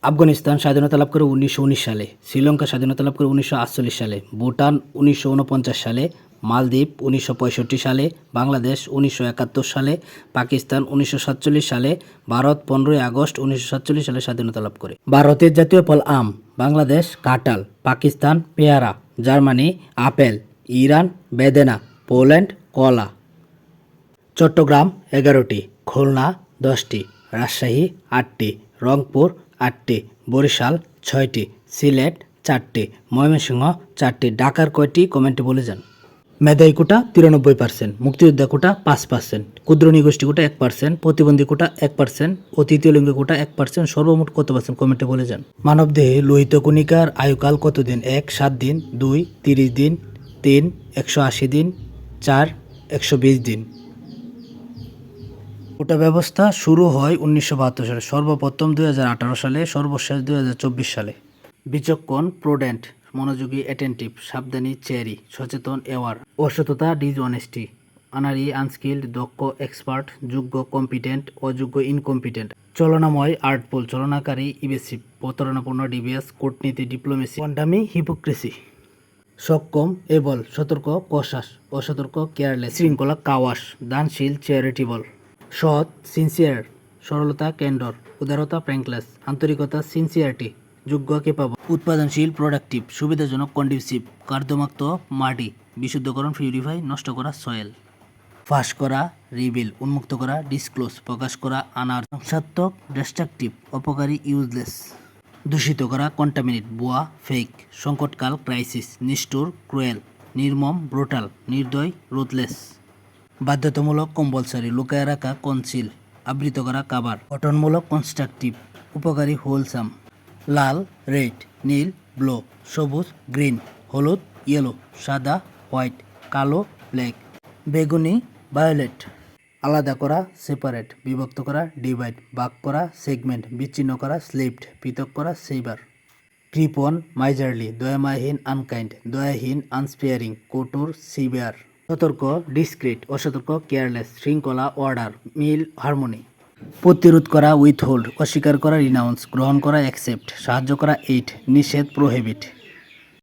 আফগানিস্তান স্বাধীনতা লাভ করে 1919 সালে, শ্রীলঙ্কা স্বাধীনতা লাভ করে 1948 সালে, ভুটান 1949 সালে, মালদ্বীপ 1965 সালে, বাংলাদেশ 1971 সালে, পাকিস্তান 1947 সালে, ভারত 15 আগস্ট 1947 সালে স্বাধীনতা লাভ করে। ভারতের জাতীয় ফল আম, বাংলাদেশ কাঁঠাল, পাকিস্তান পেয়ারা, জার্মানি আপেল, ইরান বেদেনা, পোল্যান্ড কলা। চট্টগ্রাম 11টি, খুলনা 10টি, রাজশাহী 8টি, রংপুর 8টি, বরিশাল 6টি, সিলেট 4টি, ময়মনসিংহ 4টি। ঢাকার কয়টি কমেন্টে বলে যান। মেধাই কোটা 93%, মুক্তিযোদ্ধা কোটা 5%, ক্ষুদ্র নৃগোষ্ঠী কোটা 1%, প্রতিবন্ধী কোটা 1%, ও তৃতীয় লিঙ্গ কোটা 1%, সর্বমোট কত পার্সেন্ট কমেন্টে বলে যান। মানবদেহে লোহিত কণিকার আয়ুকাল কতদিন? 1 7 দিন, 2 30 দিন, 3 180 দিন, 4 120 দিন। কোটা ব্যবস্থা শুরু হয় 1972 সালে, সর্বপ্রথম 2018 সালে, সর্বশেষ 2024 সালে। বিচক্ষণ প্রুডেন্ট, মনোযোগী অ্যাটেন্টিভ, সাবধানী চেরি, সচেতন অ্যাওয়ার, অসততা ডিসঅনেস্টি, অনারি আনস্কিল্ড দক্ষ এক্সপার্ট, যোগ্য কম্পিটেন্ট, অযোগ্য ইনকম্পিটেন্ট, চলনাময় আর্টফুল, চলনাকারী ইভেসিভ, প্রতারণাপূর্ণ ডিভিয়াস, কূটনীতি ডিপ্লোমেসি, কন্ডামি হিপোক্রেসি। সক্ষম এবল, সতর্ক কশাস, অসতর্ক কেয়ারলেস, শৃঙ্খলা কাওয়াস, দানশীল চ্যারিটেবল, সৎ সিনসিয়ার, সরলতা ক্যান্ডর, উদারতা ফ্র্যাঙ্কলেস, আন্তরিকতা সিনসিয়ারিটি, যোগ্য কেপাবল, উৎপাদনশীল প্রোডাক্টিভ, সুবিধাজনক কন্ডিউসিভ, কার্যমাক্ত মাটি, বিশুদ্ধকরণ পিউরিফাই, নষ্ট করা সয়েল, ফাঁস করা রিভিল, উন্মুক্ত করা ডিসক্লোজ, প্রকাশ করা আনার, ধ্বংসাত্মক ডিস্ট্রাকটিভ, অপকারী ইউজলেস, দূষিত করা কন্টামিনেট, ভুয়া ফেক, সংকটকাল ক্রাইসিস, নিষ্ঠুর ক্রুয়েল, নির্মম ব্রুটাল, নির্দয় রুথলেস, বাধ্যতামূলক কম্পালসারি, লুকায় রাখা কনসিল, আবৃত করা কাবার, গঠনমূলক কনস্ট্রাকটিভ, উপকারী হোলসাম, লাল রেড, নীল ব্লু, সবুজ গ্রিন, হলুদ ইয়েলো, সাদা হোয়াইট, কালো ব্ল্যাক, বেগুনি ভায়োলেট, আলাদা করা সেপারেট, বিভক্ত করা ডিভাইড, ভাগ করা সেগমেন্ট, বিচ্ছিন্ন করা স্লিপড, পৃথক করা সেইবার, কৃপন মাইজারলি, দয়ামাহীন আনকাইন্ড, দয়াহীন আনস্পেয়ারিং, কঠোর সিভিয়ার, সতর্ক ডিসক্রিট, অসতর্ক কেয়ারলেস, শৃঙ্খলা অর্ডার, মিল হারমোনি, প্রতিরোধ করা উইথহোল্ড, অস্বীকার করা রিনাউন্স, গ্রহণ করা অ্যাকসেপ্ট, সাহায্য করা এইড, নিষেধ প্রোহিবিট।